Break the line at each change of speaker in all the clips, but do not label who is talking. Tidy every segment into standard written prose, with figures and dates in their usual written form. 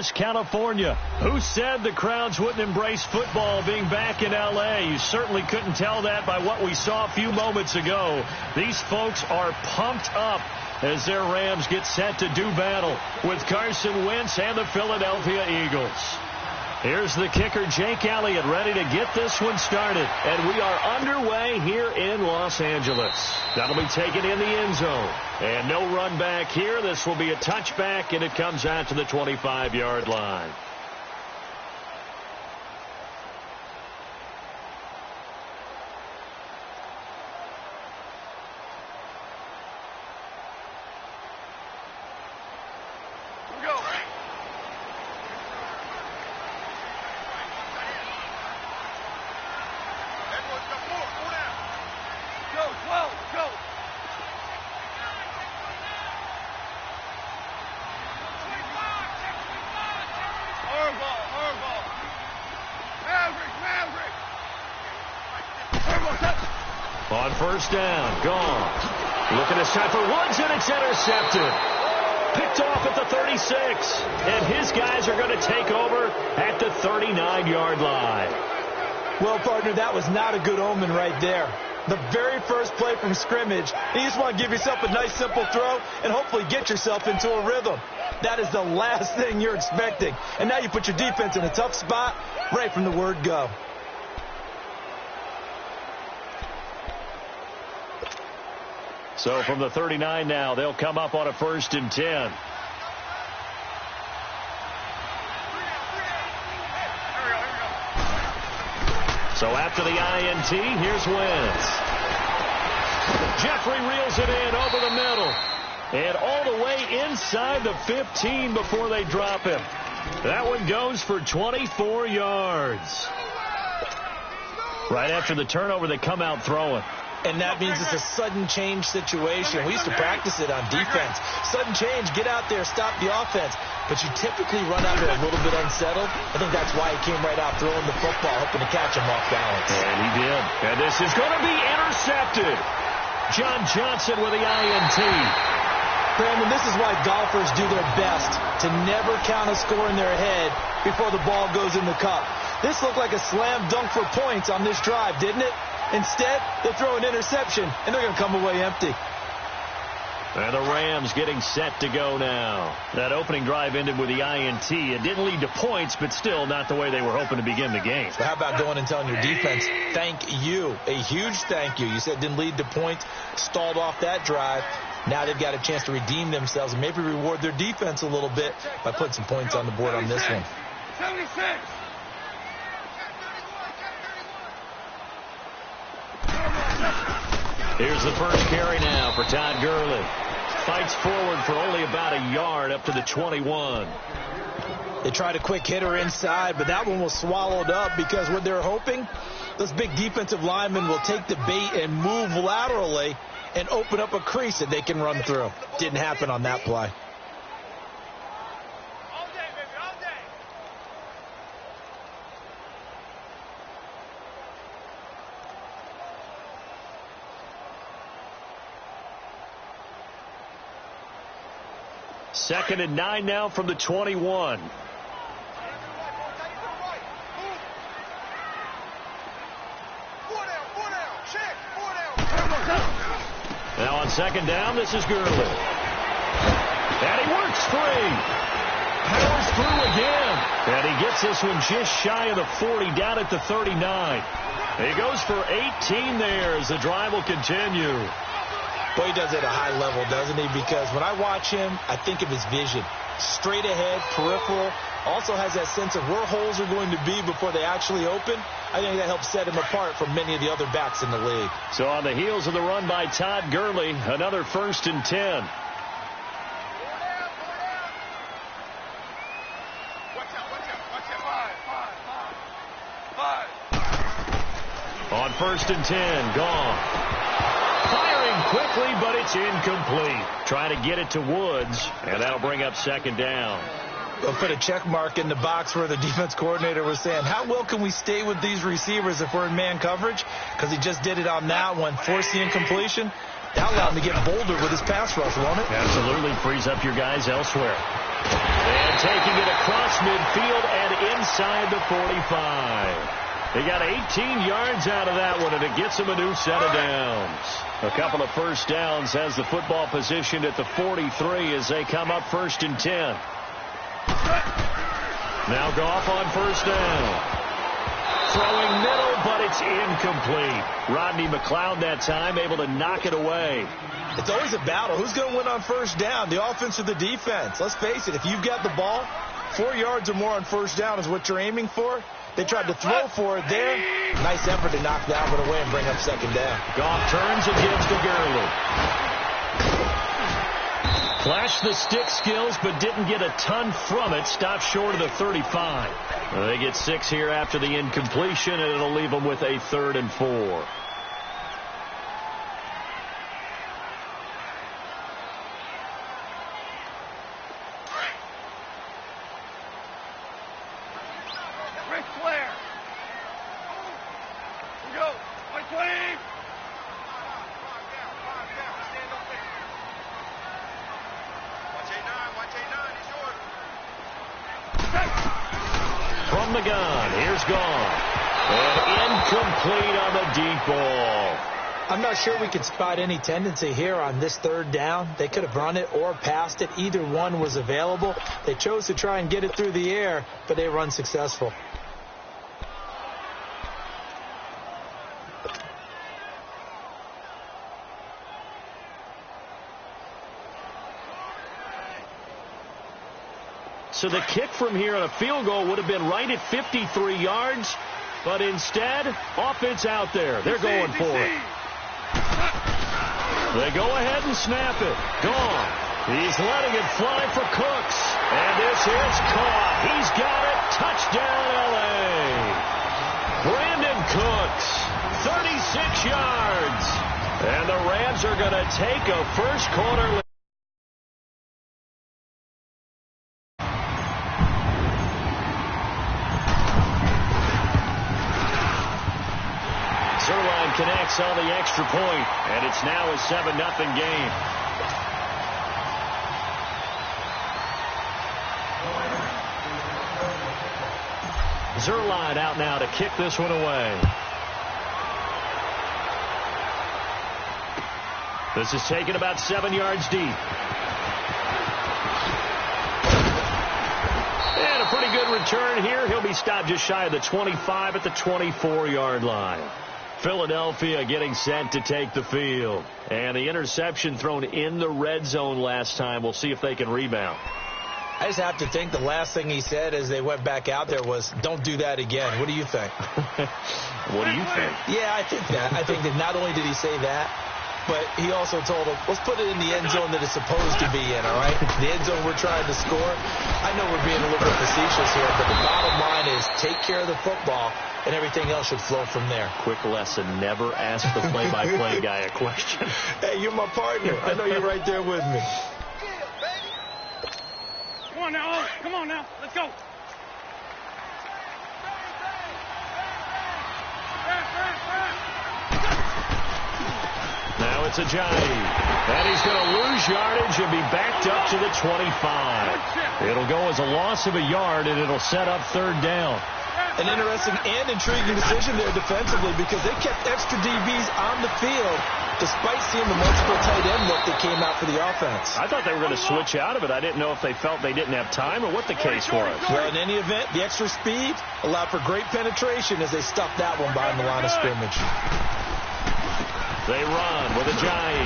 Angeles, California. Who said the crowds wouldn't embrace football being back in L.A.? You certainly couldn't tell that by what we saw a few moments ago. These folks are pumped up as their Rams get set to do battle with Carson Wentz and the Philadelphia Eagles. Here's the kicker, Jake Elliott, ready to get this one started. And we are underway here in Los Angeles. That'll be taken in the end zone. And no run back here. This will be a touchback, and it comes out to the 25-yard line. On first down, gone. Looking to set for Woods, and it's intercepted. Picked off at the 36. And his guys are going to take over at the 39-yard line.
Well, partner, that was not a good omen right there. The very first play from scrimmage, you just want to give yourself a nice, simple throw and hopefully get yourself into a rhythm. That is the last thing you're expecting. And now you put your defense in a tough spot right from the word go.
So from the 39 now, they'll come up on a 1st and 10. So after the INT, here's Wentz. Jeffrey reels it in over the middle. And all the way inside the 15 before they drop him. That one goes for 24 yards. Right after the turnover, they come out throwing.
And that means it's a sudden change situation. We used to practice it on defense. Sudden change, get out there, stop the offense. But you typically run out there a little bit unsettled. I think that's why he came right out throwing the football, hoping to catch him off balance.
And he did. And this is going to be intercepted. John Johnson with the INT.
Brandon, this is why golfers do their best to never count a score in their head before the ball goes in the cup. This looked like a slam dunk for points on this drive, didn't it? Instead, they throw an interception, and they're going to come away empty.
And the Rams getting set to go now. That opening drive ended with the INT. It didn't lead to points, but still not the way they were hoping to begin the game.
So how about going and telling your defense, thank you, a huge thank you. You said it didn't lead to points, stalled off that drive. Now they've got a chance to redeem themselves and maybe reward their defense a little bit by putting some points on the board on this one.
76.
Here's the first carry now for Todd Gurley. Fights forward for only about a yard up to the 21.
They tried a quick hitter inside, but that one was swallowed up because what they're hoping, those big defensive linemen will take the bait and move laterally and open up a crease that they can run through. Didn't happen on that play.
Second and 9 now from the 21. Now on second down, this is Gurley. And he works free. Powers through again. And he gets this one just shy of the 40, down at the 39. He goes for 18 there as the drive will continue.
Boy, he does it at a high level, doesn't he? Because when I watch him, I think of his vision. Straight ahead, peripheral. Also has that sense of where holes are going to be before they actually open. I think that helps set him apart from many of the other backs in the league.
So on the heels of the run by Todd Gurley, another 1st and 10. On 1st and 10, gone. Firing quickly, but it's incomplete. Trying to get it to Woods, and that'll bring up second down.
They'll put a check mark in the box where the defense coordinator was saying, how well can we stay with these receivers if we're in man coverage? Because he just did it on that one, forced the incompletion. That allowed him to get bolder with his pass rush, won't it?
Absolutely frees up your guys elsewhere. And taking it across midfield and inside the 45. He got 18 yards out of that one, and it gets him a new set of downs. A couple of first downs has the football positioned at the 43 as they come up 1st and 10. Now Goff on first down. Throwing middle, but it's incomplete. Rodney McLeod that time able to knock it away.
It's always a battle. Who's going to win on first down, the offense or the defense? Let's face it, if you've got the ball, 4 yards or more on first down is what you're aiming for. They tried to throw for it there. Nice effort to knock that one away and bring up second down.
Goff turns and gives to Gurley. Flashed the stick skills, but didn't get a ton from it. Stopped short of the 35. They get 6 here after the incompletion, and it'll leave them with a 3rd and 4. From the gun, here's Goff. And incomplete on the deep ball.
I'm not sure we can spot any tendency here on this 3rd down. They could have run it or passed it. Either one was available. They chose to try and get it through the air, but they were unsuccessful.
So the kick from here on a field goal would have been right at 53 yards, but instead, offense out there. They're going for it. They go ahead and snap it. Gone. He's letting it fly for Cooks. And this is caught. He's got it. Touchdown, L.A. Brandon Cooks, 36 yards. And the Rams are going to take a first quarter lead. Connects on the extra point, and it's now a 7-0 game. Zerline out now to kick this one away. This is taken about 7 yards deep. And a pretty good return here. He'll be stopped just shy of the 25 at the 24-yard line. Philadelphia getting set to take the field. And the interception thrown in the red zone last time. We'll see if they can rebound.
I just have to think the last thing he said as they went back out there was, don't do that again. What do you think?
What do you think?
Yeah, I think that. I think that not only did he say that, but he also told him, let's put it in the end zone that it's supposed to be in, all right? The end zone we're trying to score. I know we're being a little bit facetious here, but the bottom line is take care of the football, and everything else should flow from there.
Quick lesson, never ask the play-by-play guy a question.
Hey, you're my partner. I know you're right there with me.
Come on now, come on now, let's go.
Now it's Ajayi, and he's going to lose yardage and be backed up to the 25. It'll go as a loss of a yard, and it'll set up 3rd down.
An interesting and intriguing decision there defensively because they kept extra DBs on the field despite seeing the multiple tight end look that came out for the offense.
I thought they were going to switch out of it. I didn't know if they felt they didn't have time or what the case was.
Well, in any event, the extra speed allowed for great penetration as they stuffed that one behind the line of scrimmage.
They run with Ajayi.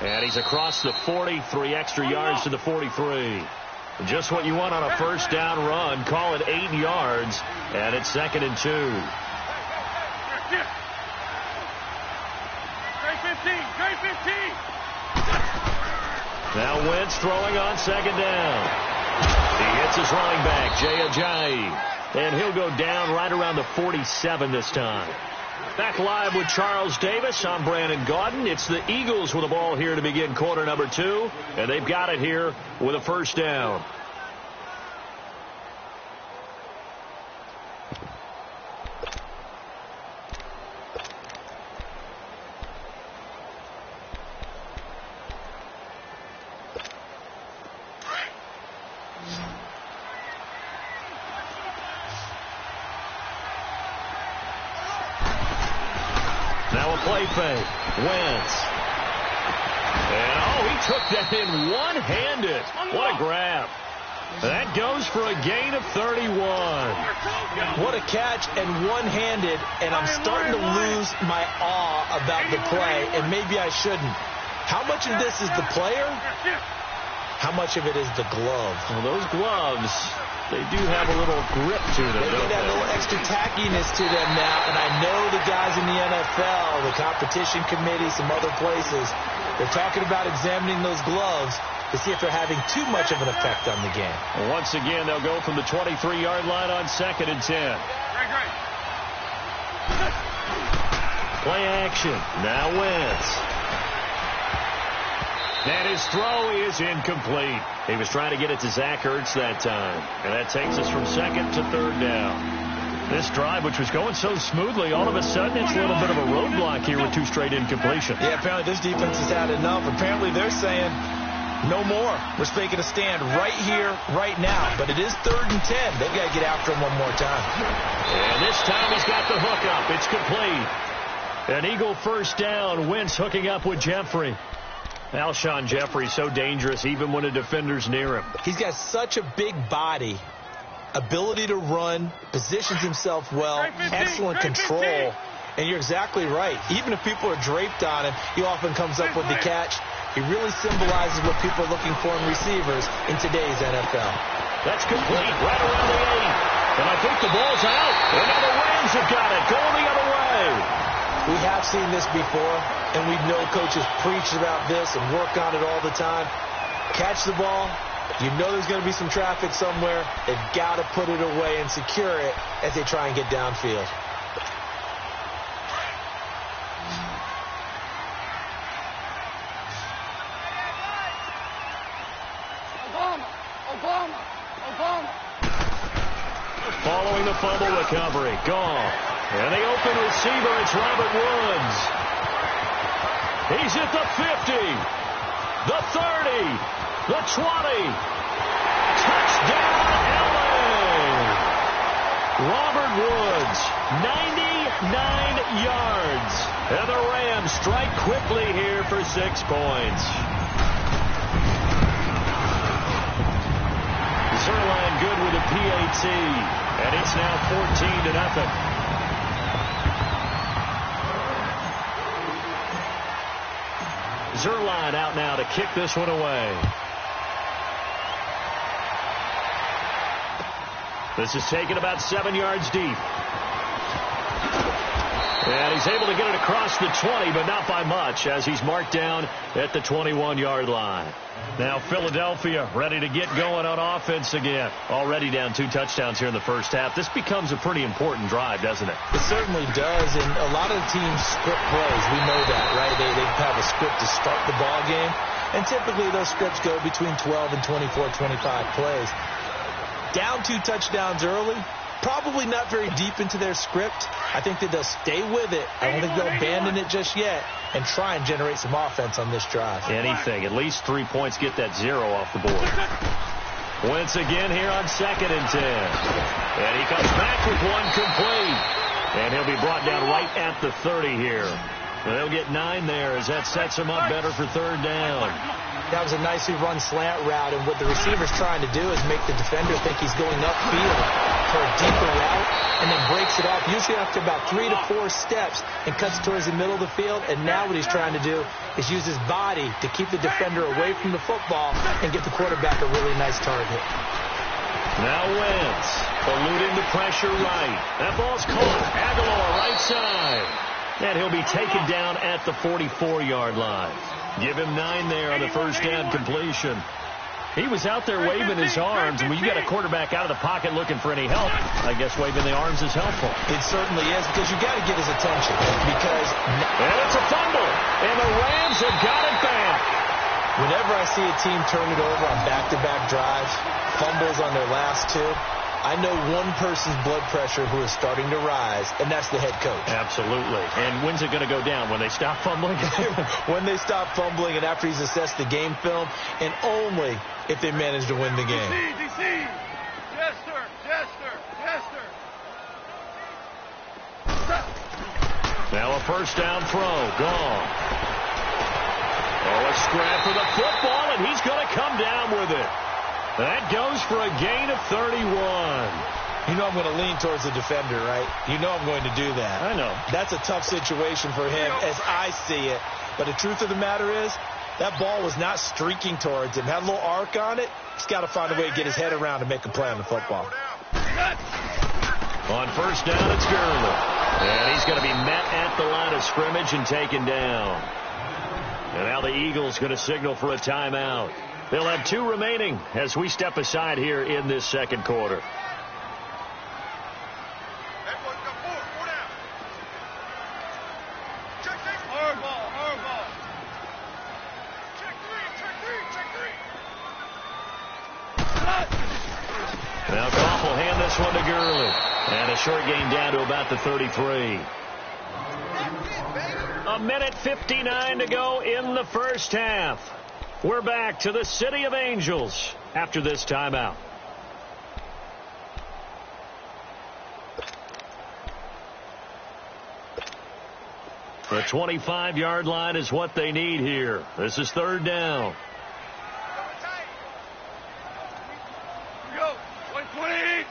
And he's across the 40, 3 extra yards to the 43. Just what you want on a first down run. Call it 8 yards, and it's 2nd and 2.
Great 15.
Now Wentz throwing on 2nd down. He hits his running back, Jay Ajayi, and he'll go down right around the 47 this time. Back live with Charles Davis. I'm Brandon Gaudin. It's the Eagles with the ball here to begin quarter number 2, and they've got it here with a first down. Now a play fake. Wentz. And, he took that in one-handed. What a grab. That goes for a gain of 31.
What a catch and one-handed, and I'm starting to lose my awe about the play, and maybe I shouldn't. How much of this is the player? How much of it is the glove?
Well, those gloves, they do have a little grip to them,
They
don't
got a little extra tackiness to them now, and I know the guys in the NFL, the competition committee, some other places, they're talking about examining those gloves to see if they're having too much of an effect on the game.
Well, once again, they'll go from the 23-yard line on 2nd and 10. Play action. Now Wentz. And his throw is incomplete. He was trying to get it to Zach Ertz that time. And that takes us from 2nd to 3rd down. This drive, which was going so smoothly, all of a sudden it's a little bit of a roadblock here with 2 straight incompletions.
Yeah, apparently this defense has had enough. Apparently they're saying no more. We're making a stand right here, right now. But it is 3rd and 10. They've got to get after him one more time.
And this time he's got the hook up. It's complete. An Eagle first down. Wentz hooking up with Jeffrey. Alshon Jeffrey so dangerous even when a defender's near him.
He's got such a big body, ability to run, positions himself well, excellent control. And you're exactly right. Even if people are draped on him, he often comes up with the catch. He really symbolizes what people are looking for in receivers in today's NFL.
That's complete right around the 8. And I think the ball's out. And now the Rams have got it. Going the other way.
We have seen this before, and we know coaches preach about this and work on it all the time. Catch the ball. You know there's going to be some traffic somewhere. They've got to put it away and secure it as they try and get downfield.
Following the fumble recovery. Gone. And the open receiver, it's Robert Woods. He's at the 50, the 30, the 20. Touchdown, LA. Robert Woods, 99 yards. And the Rams strike quickly here for 6 points. Zerline good with a PAT. And it's now 14-0. Zerline out now to kick this one away. This is taken about 7 yards deep. And he's able to get it across the 20, but not by much, as he's marked down at the 21-yard line. Now Philadelphia ready to get going on offense again. Already down 2 touchdowns here in the first half. This becomes a pretty important drive, doesn't it?
It certainly does, and a lot of the teams script plays. We know that, right? They have a script to start the ball game, and typically those scripts go between 12 and 24, 25 plays. Down 2 touchdowns early, probably not very deep into their script. I think that they'll stay with it. I don't think they'll abandon it just yet and try and generate some offense on this drive.
Anything. At least 3 points get that 0 off the board. Wentz again here on 2nd and 10. And he comes back with one complete. And he'll be brought down right at the 30 here. They'll get 9 there as that sets him up better for 3rd down.
That was a nicely run slant route, and what the receiver's trying to do is make the defender think he's going upfield for a deeper route and then breaks it off, usually after about 3 to 4 steps, and cuts towards the middle of the field. And now what he's trying to do is use his body to keep the defender away from the football and get the quarterback a really nice target.
Now Wentz eluding the pressure right. That ball's caught. Aguilar right side. And he'll be taken down at the 44-yard line. Give him 9 there on the first down completion. He was out there waving his arms, and when you got a quarterback out of the pocket looking for any help, I guess waving the arms is helpful.
It certainly is, because you got to get his attention.
And it's a fumble, and the Rams have got it back.
Whenever I see a team turn it over on back-to-back drives, fumbles on their last 2, I know one person's blood pressure who is starting to rise, and that's the head coach.
Absolutely. And when's it going to go down? When they stop fumbling?
When they stop fumbling and after he's assessed the game film, and only if they manage to win the game.
DC. Yes, sir. Yes, sir. Yes, sir.
Now a first down throw. Gone. Oh, a scrap for the football, and he's going to come down with it. That goes for a gain of 31.
You know I'm going to lean towards the defender, right? You know I'm going to do that.
I know.
That's a tough situation for him as I see it. But the truth of the matter is, that ball was not streaking towards him. Had a little arc on it. He's got to find a way to get his head around and make a play on the football.
On first down, it's Gurley. And he's going to be met at the line of scrimmage and taken down. And now the Eagles going to signal for a timeout. They'll have 2 remaining as we step aside here in this second quarter.
Hard ball. Check three.
Now Goff will hand this one to Gurley. And a short gain down to about the 33. A minute 59 to go in the first half. We're back to the City of Angels after this timeout. The 25-yard line is what they need here. This is third down.
Go. 20.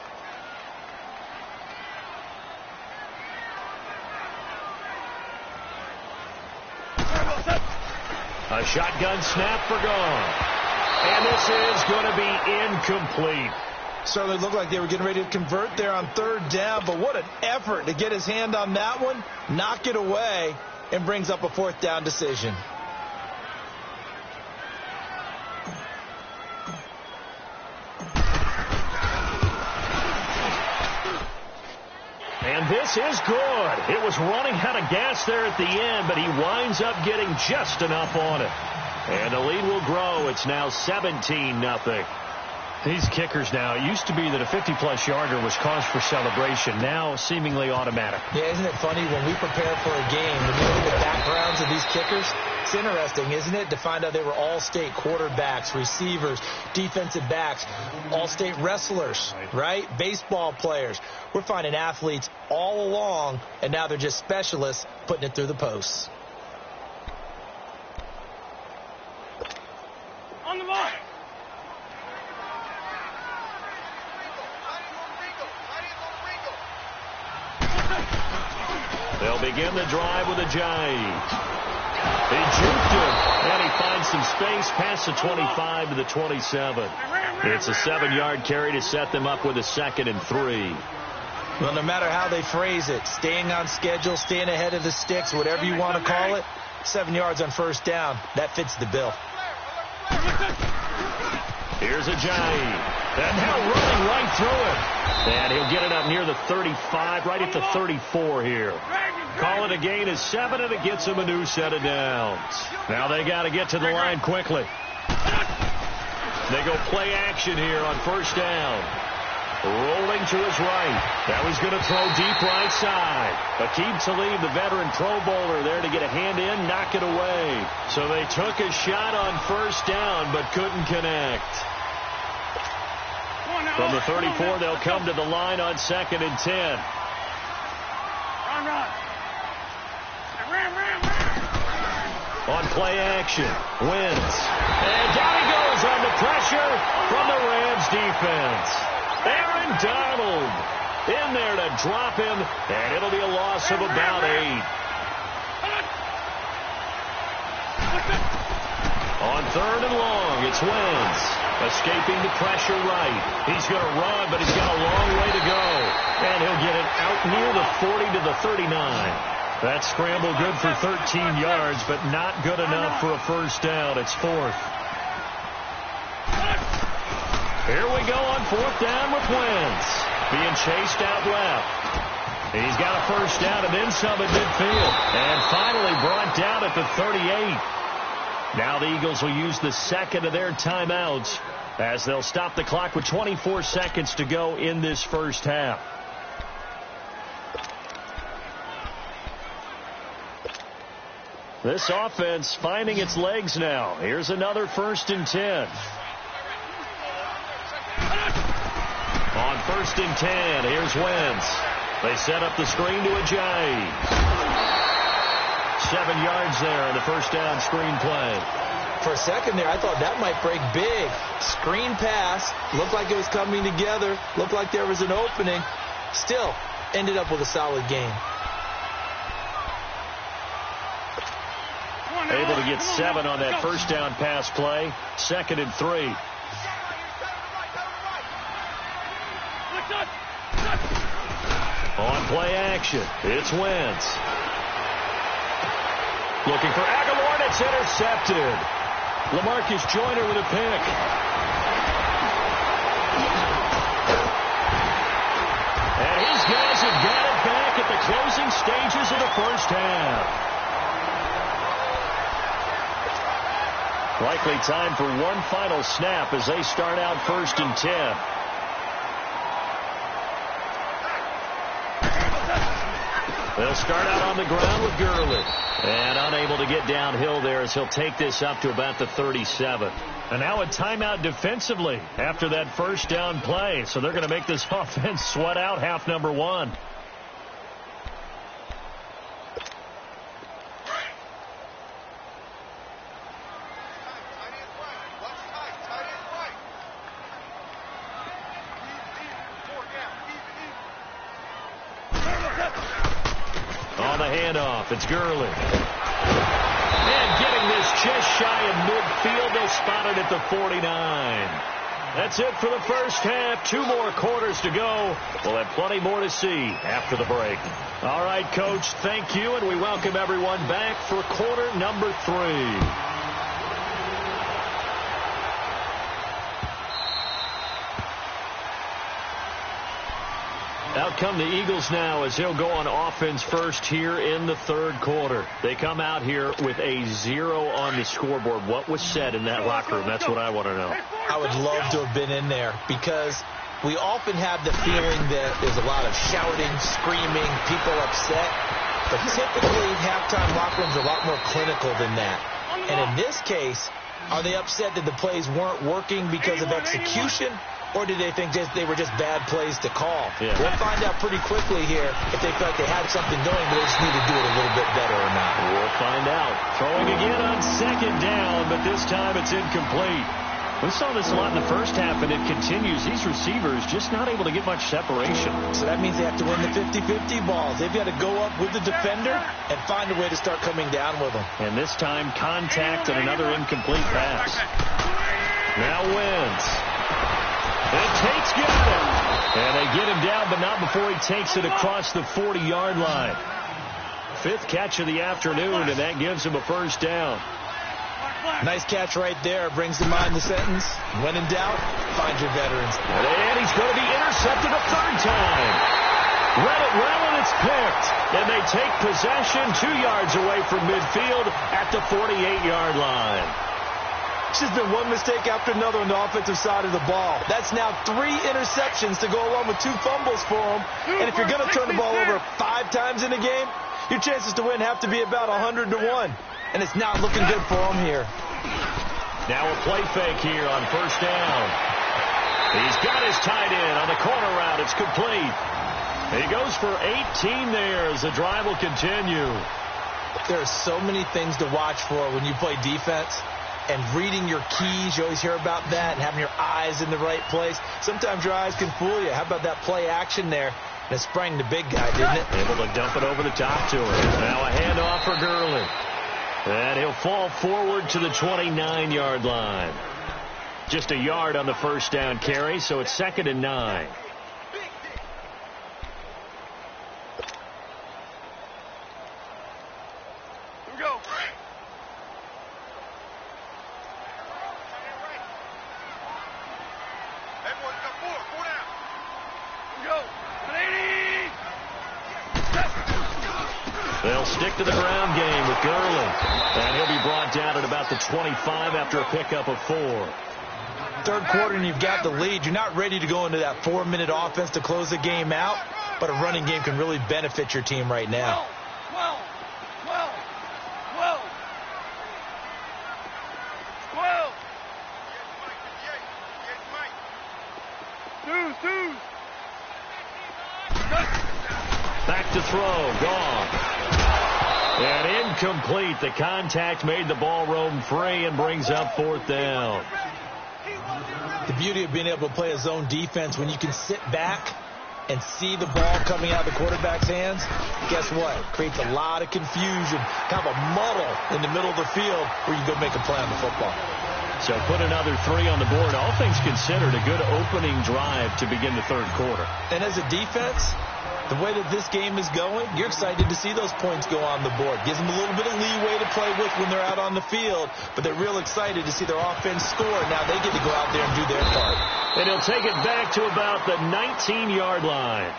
A shotgun snap for Gone. And this is going to be incomplete.
Certainly looked like they were getting ready to convert there on third down, but what an effort to get his hand on that one, knock it away, and brings up a fourth down decision.
And this is good. It was running out of gas there at the end, but he winds up getting just enough on it. And the lead will grow. It's now 17-0. These kickers now, it used to be that a 50-plus yarder was cause for celebration. Now seemingly automatic.
Yeah, isn't it funny when we prepare for a game, when you look at the backgrounds of these kickers, it's interesting, isn't it, to find out they were all-state quarterbacks, receivers, defensive backs, all-state wrestlers, right? Baseball players. We're finding athletes all along, and now they're just specialists putting it through the posts.
On the ball.
They'll begin the drive with a jive. He juked him, and he finds some space past the 25 to the 27. It's a 7-yard carry to set them up with a 2nd and 3.
Well, no matter how they phrase it, staying on schedule, staying ahead of the sticks, whatever you want to call it, 7 yards on first down, that fits the bill.
Here's a jive. And now running right through it. And he'll get it up near the 35, right at the 34 here. Call it a gain of 7, and it gets him a new set of downs. Now they got to get to the line quickly. They go play action here on first down. Rolling to his right. Now he's going to throw deep right side. Aqib Talib, the veteran Pro Bowler, there to get a hand in, knock it away. So they took a shot on first down, but couldn't connect. From the 34, they'll come to the line on 2nd and 10.
Run.
On play action, wins. And down he goes on the pressure from the Rams defense. Aaron Donald in there to drop him, and it'll be a loss of about 8. On 3rd and long, it's Wentz. Escaping the pressure right. He's going to run, but he's got a long way to go. And he'll get it out near the 40 to the 39. That scramble good for 13 yards, but not good enough for a first down. It's 4th. Here we go on 4th down with Wentz. Being chased out left. He's got a first down and then some at midfield. And finally brought down at the 38. Now the Eagles will use the 2nd of their timeouts as they'll stop the clock with 24 seconds to go in this first half. This offense finding its legs now. Here's another 1st and 10. On 1st and 10, here's Wentz. They set up the screen to Ajayi. 7 yards there on the first down screen play.
For a second there, I thought that might break big. Screen pass. Looked like it was coming together. Looked like there was an opening. Still, ended up with a solid game.
Able to get 7 on that first down pass play. 2nd and 3. On play action, it's Wentz. Looking for Aguilar, and it's intercepted. LaMarcus Joyner with a pick. And his guys have got it back at the closing stages of the first half. Likely time for one final snap as they start out 1st and 10. They'll start out on the ground with Gurley. And unable to get downhill there as he'll take this up to about the 37. And now a timeout defensively after that first down play. So they're going to make this offense sweat out half number 1. On the handoff, it's Gurley. And getting this just shy of midfield, they'll spot it at the 49. That's it for the first half. 2 more quarters to go. We'll have plenty more to see after the break. All right, Coach, thank you, and we welcome everyone back for quarter number 3. Out come the Eagles now as he'll go on offense first here in the 3rd quarter. They come out here with a 0 on the scoreboard. What was said in that locker room? That's what I want to know.
I would love to have been in there because we often have the feeling that there's a lot of shouting, screaming, people upset. But typically, halftime locker rooms are a lot more clinical than that. And in this case, are they upset that the plays weren't working because of execution? Or did they think they were just bad plays to call? Yeah. We'll find out pretty quickly here if they felt they had something going, but they just need to do it a little bit better or not.
We'll find out. Throwing again on 2nd down, but this time it's incomplete. We saw this a lot in the first half, and it continues. These receivers just not able to get much separation.
So that means they have to win the 50-50 balls. They've got to go up with the defender and find a way to start coming down with them.
And this time, contact and another incomplete pass. Now Wentz. And Tate's got it. And they get him down, but not before he takes it across the 40-yard line. 5th catch of the afternoon, and that gives him a first down.
Nice catch right there. Brings to mind the sentence, when in doubt, find your veterans.
And he's going to be intercepted a 3rd time. Read it well, and it's picked. And they take possession 2 yards away from midfield at the 48-yard line.
There's been one mistake after another on the offensive side of the ball. That's now 3 interceptions to go along with 2 fumbles for him. And if you're going to turn the ball over 5 times in a game, your chances to win have to be about 100 to 1. And it's not looking good for him here.
Now a play fake here on 1st down. He's got his tight end on the corner route. It's complete. He goes for 18 there as the drive will continue.
There are so many things to watch for when you play defense. And reading your keys, you always hear about that, and having your eyes in the right place. Sometimes your eyes can fool you. How about that play action there? And it sprang the big guy, didn't it?
Able to dump it over the top to him. Now a handoff for Gurley. And he'll fall forward to the 29-yard line. Just a yard on the first down carry, so it's 2nd and 9.
Here we go.
They'll stick to the ground game with Gurley. And he'll be brought down at about the 25 after a pickup of 4.
third quarter and you've got the lead, you're not ready to go into that 4-minute offense to close the game out, but a running game can really benefit your team right now.
12. Deuce.
Back to throw. Gone. And incomplete. The contact made the ball roam free and brings up fourth down.
The beauty of being able to play a zone defense when you can sit back and see the ball coming out of the quarterback's hands, guess what? Creates a lot of confusion, kind of a muddle in the middle of the field where you go make a play on the football.
So put another 3 on the board. All things considered, a good opening drive to begin the third quarter.
And as a defense, the way that this game is going, you're excited to see those points go on the board. Gives them a little bit of leeway to play with when they're out on the field, but they're real excited to see their offense score. Now they get to go out there and do their part.
And he'll take it back to about the 19-yard line.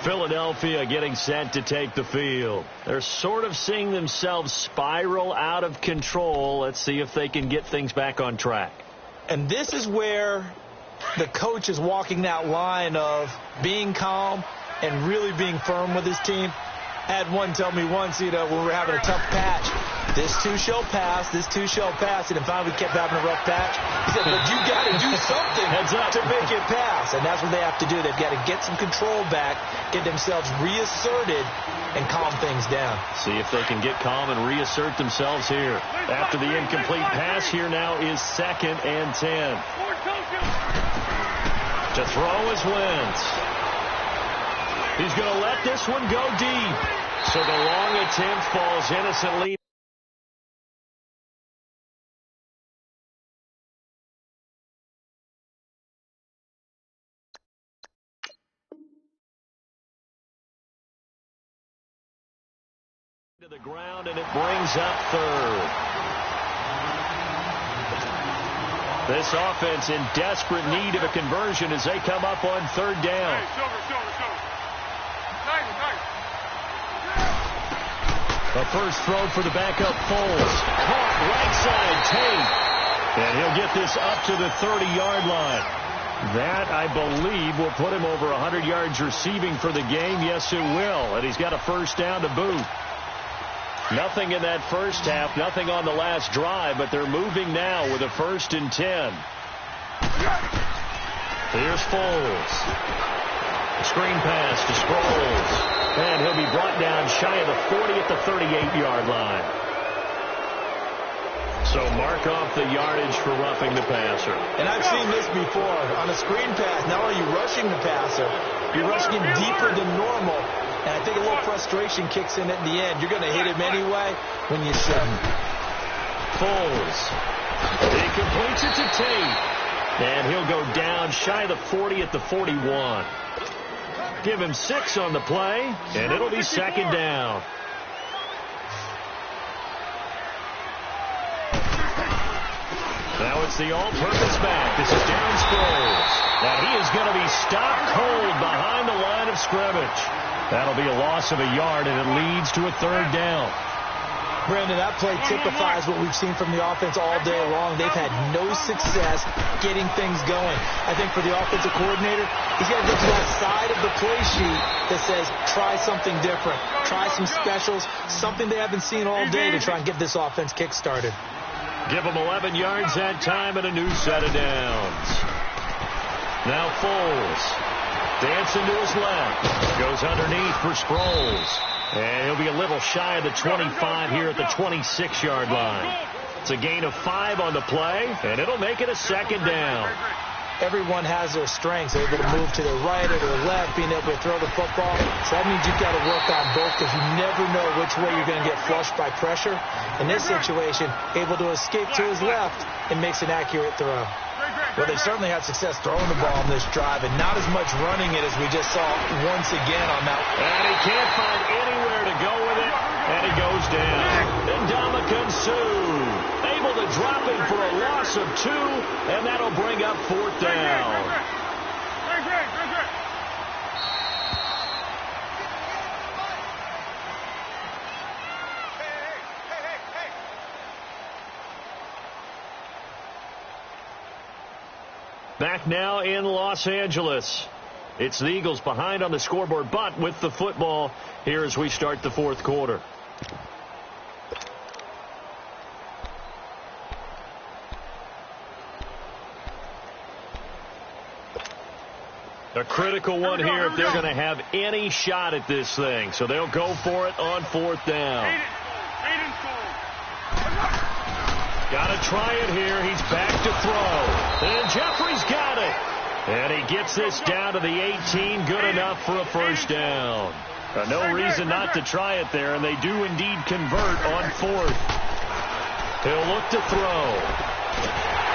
Philadelphia getting set to take the field. They're sort of seeing themselves spiral out of control. Let's see if they can get things back on track.
And this is where the coach is walking that line of being calm and really being firm with his team. I had one tell me once, when we were having a tough patch, this too shall pass, and then finally we kept having a rough patch. He said, but you got to do something to make it pass, and that's what they have to do. They've got to get some control back, get themselves reasserted, and calm things down.
See if they can get calm and reassert themselves here. After the incomplete pass, here now is 2nd and 10. To throw is Wentz. He's going to let this one go deep. So the long attempt falls innocently. To the ground, and it brings up 3rd. This offense in desperate need of a conversion as they come up on 3rd down. The first throw for the backup Foles. Caught right side, Tate. And he'll get this up to the 30-yard line. That, I believe, will put him over 100 yards receiving for the game. Yes, it will. And he's got a first down to boot. Nothing in that first half, nothing on the last drive, but they're moving now with a 1st and 10. Here's Foles. Screen pass to Sproles. And he'll be brought down shy of the 40 at the 38-yard line. So mark off the yardage for roughing the passer.
And I've seen this before. On a screen pass, not only are you rushing the passer, you're rushing him deeper than normal. And I think a little frustration kicks in at the end. You're going to hit him anyway when you shouldn't.
Foles. He completes it to Tate. And he'll go down shy of the 40 at the 41. Give him 6 on the play, and it'll be 2nd down. Now it's the all-purpose back. This is Darren Sproles. And he is going to be stopped cold behind the line of scrimmage. That'll be a loss of a yard, and it leads to a 3rd down.
Brandon, that play typifies what we've seen from the offense all day long. They've had no success getting things going. I think for the offensive coordinator, he's got to get to that side of the play sheet that says, try something different. Try some specials, something they haven't seen all day to try and get this offense kick-started.
Give him 11 yards that time and a new set of downs. Now Foles. Dancing to his left. Goes underneath for Sproles. And he'll be a little shy of the 25 here at the 26-yard line. It's a gain of 5 on the play, and it'll make it a 2nd down.
Everyone has their strengths. They're able to move to their right or their left, being able to throw the football. So that means you've got to work on both because you never know which way you're going to get flushed by pressure. In this situation, able to escape to his left and makes an accurate throw. Well, they certainly had success throwing the ball on this drive and not as much running it as we just saw once again on that.
And he can't find anywhere to go with it, and he goes down. And Ndamukong Suh able to drop him for a loss of 2, and that'll bring up 4th down. Back now in Los Angeles. It's the Eagles behind on the scoreboard, but with the football here as we start the fourth quarter. A critical one here if they're going to have any shot at this thing. So they'll go for it on fourth down. Got to try it here. He's back to throw. And Jeffrey's got it. And he gets this down to the 18. Good enough for a first down. No reason not to try it there, and they do indeed convert on fourth. He'll look to throw.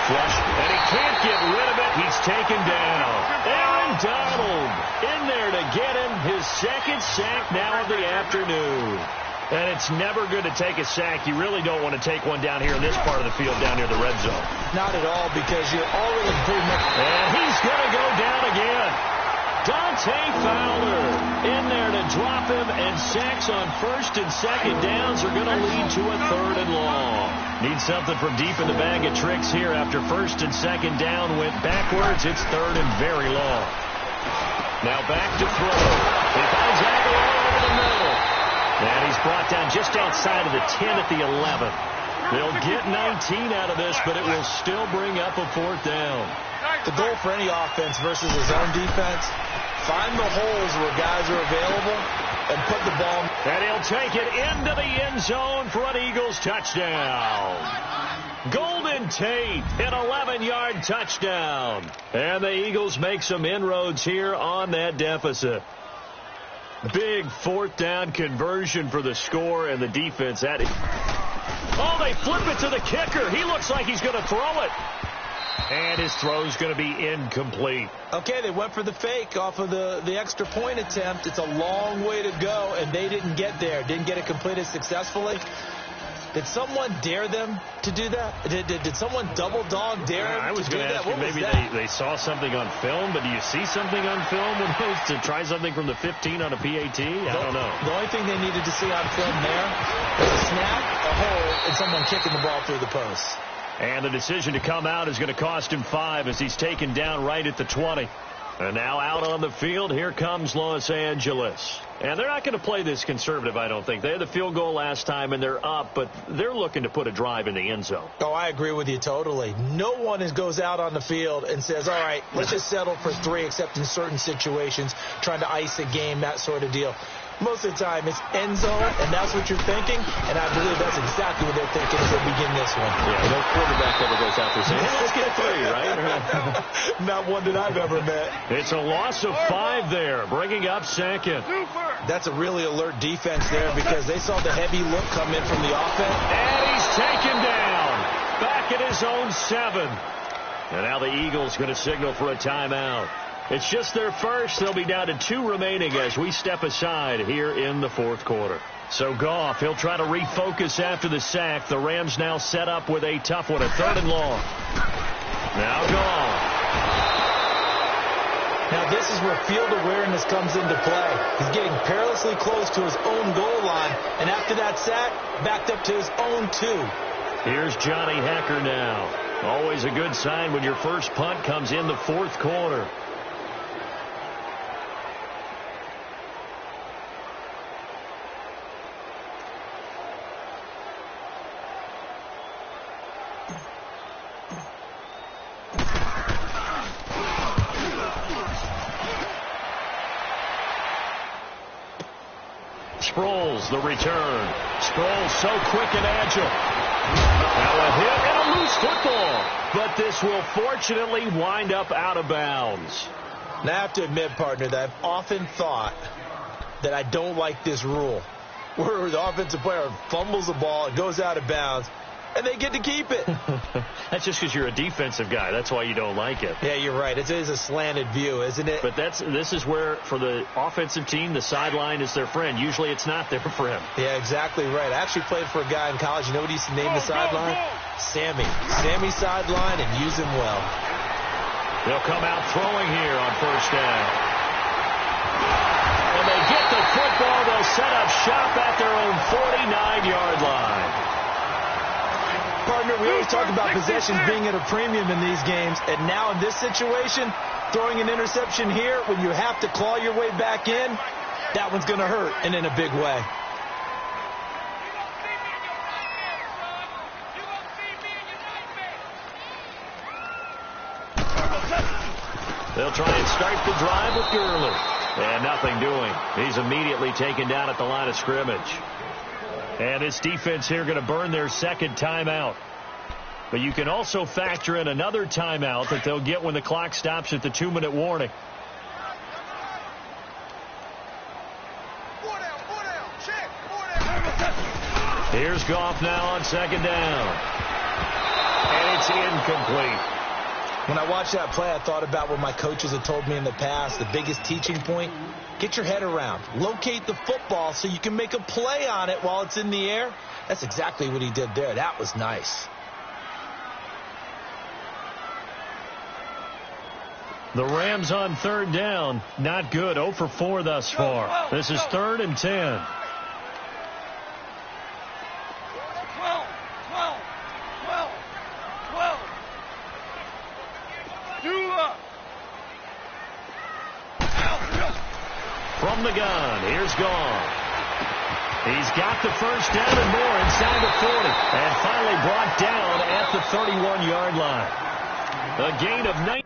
Flush, and he can't get rid of it. He's taken down. Aaron Donald in there to get him his second sack now of the afternoon. And it's never good to take a sack. You really don't want to take one down here in this part of the field, down near the red zone.
Not at all, because you're already pretty much...
And he's going to go down again. Dante Fowler in there to drop him, and sacks on first and second downs are going to lead to a third and long. Need something from deep in the bag of tricks here after first and second down went backwards. It's third and very long. Now back to throw. He finds Aguilar over the middle. And he's brought down just outside of the 10 at the 11. They'll get 19 out of this, but it will still bring up a fourth down.
The goal for any offense versus a zone defense, find the holes where guys are available and put the ball.
And he'll take it into the end zone for an Eagles touchdown. Golden Tate, an 11-yard touchdown. And the Eagles make some inroads here on that deficit. Big fourth down conversion for the score, and the defense at it. Oh, they flip it to the kicker. He looks like he's going to throw it. And his throw's going to be incomplete.
Okay, they went for the fake off of the extra point attempt. It's a long way to go, and they didn't get there. Didn't get it completed successfully. Did someone dare them to do that? Did someone double dog dare them
I was
to do
going to
that?
ask you, maybe they saw something on film, but do you see something on film when it was to try something from the 15 on a PAT? I don't know.
The only thing they needed to see on film there was a snap, a hole, and someone kicking the ball through the post.
And the decision to come out is going to cost him 5 as he's taken down right at the 20. And now out on the field, here comes Los Angeles. And they're not going to play this conservative, I don't think. They had the field goal last time, and they're up, but they're looking to put a drive in the end zone.
Oh, I agree with you totally. No one goes out on the field and says, all right, let's just settle for 3, except in certain situations, trying to ice a game, that sort of deal. Most of the time, it's end zone, and that's what you're thinking, and I believe that's exactly what they're thinking as they begin this one.
Yeah, no quarterback ever goes out there saying, hey, let's get 3, right?
Not one that I've ever met.
It's a loss of 5 there, bringing up second.
That's a really alert defense there because they saw the heavy look come in from the offense.
And he's taken down, back at his own 7. And now the Eagles going to signal for a timeout. It's just their first. They'll be down to 2 remaining as we step aside here in the fourth quarter. So Goff, he'll try to refocus after the sack. The Rams now set up with a tough one, a third and long. Now Goff.
Now this is where field awareness comes into play. He's getting perilously close to his own goal line, and after that sack, backed up to his own 2.
Here's Johnny Hecker now. Always a good sign when your first punt comes in the fourth quarter. Sproles, the return. Sproles so quick and agile. Now a hit and a loose football. But this will fortunately wind up out of bounds.
Now I have to admit, partner, that I've often thought that I don't like this rule. Where the offensive player fumbles the ball, it goes out of bounds, and they get to keep it.
That's just because you're a defensive guy. That's why you don't like it.
Yeah, you're right. It is a slanted view, isn't it?
But this is where, for the offensive team, the sideline is their friend. Usually it's not there for him.
Yeah, exactly right. I actually played for a guy in college. You know what he used to name the sideline? Sammy. Sammy sideline, and use him well.
They'll come out throwing here on first down. And they get the football. They'll set up shop at their own 49-yard line.
Partner, we always talk about possessions being at a premium in these games, and now in this situation, throwing an interception here when you have to claw your way back in, that one's going to hurt, and in a big way.
They'll try and start the drive with Gurley. And nothing doing. He's immediately taken down at the line of scrimmage. And this defense here going to burn their second timeout. But you can also factor in another timeout that they'll get when the clock stops at the 2-minute warning. Here's Goff now on second down. And it's incomplete.
When I watched that play, I thought about what my coaches had told me in the past. The biggest teaching point, get your head around. Locate the football so you can make a play on it while it's in the air. That's exactly what he did there. That was nice.
The Rams on third down. Not good. 0 for 4 thus far. This is 3rd and 10. From the gun, here's Goff. He's got the first down and more inside the 40. And finally brought down at the 31-yard line. A gain of 9.